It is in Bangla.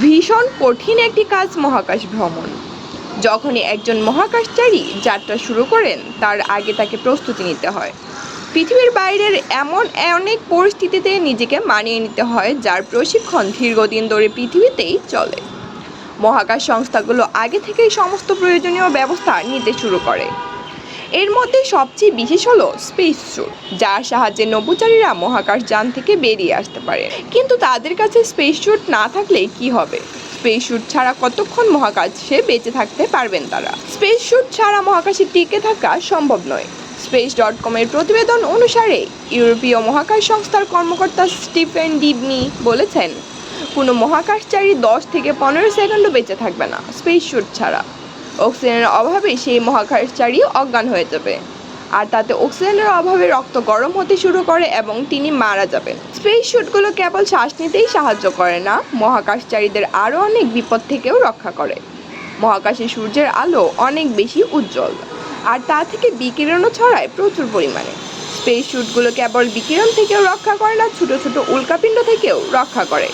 ভীষণ কঠিন একটি কাজ মহাকাশ ভ্রমণ। যখনই একজন মহাকাশচারী যাত্রা শুরু করেন তার আগে তাকে প্রস্তুতি নিতে হয়। পৃথিবীর বাইরের এমন অনেক পরিস্থিতিতে নিজেকে মানিয়ে নিতে হয় যার প্রশিক্ষণ দীর্ঘদিন ধরে পৃথিবীতেই চলে। মহাকাশ সংস্থাগুলো আগে থেকেই সমস্ত প্রয়োজনীয় ব্যবস্থা নিতে শুরু করে। এর মধ্যে সবচেয়ে বিশেষ হলো স্পেস স্যুট, যার সাহায্যে নভোচারীরা মহাকাশযান থেকে বেরিয়ে আসতে পারে। কিন্তু তাদের কাছে স্পেস স্যুট না থাকলে কি হবে? স্পেস স্যুট ছাড়া কতক্ষণ মহাকাশে বেঁচে থাকতে পারবেন তারা? স্পেস স্যুট ছাড়া মহাকাশে টিকে থাকা সম্ভব নয়। স্পেস.com-এর প্রতিবেদন অনুসারে ইউরোপীয় মহাকাশ সংস্থার কর্মকর্তা স্টিফেন ডিবনি বলেছেন, কোনো মহাকাশচারী 10 থেকে 15 সেকেন্ডও বেঁচে থাকবে না স্পেস স্যুট ছাড়া। অক্সিজেনের অভাবে সেই মহাকাশচারী অজ্ঞান হয়ে যাবে, আর তাতে অক্সিজেনের অভাবে রক্ত গরম হতে শুরু করে এবং তিনি মারা যাবেন। স্পেস স্যুটগুলো কেবল শ্বাস নিতেই সাহায্য করে না, মহাকাশচারীদের আরও অনেক বিপদ থেকেও রক্ষা করে। মহাকাশে সূর্যের আলো অনেক বেশি উজ্জ্বল, আর তা থেকে বিকিরণও ছড়ায় প্রচুর পরিমাণে। স্পেস স্যুটগুলো কেবল বিকিরণ থেকেও রক্ষা করে না, ছোট ছোট উল্কাপিণ্ড থেকেও রক্ষা করে।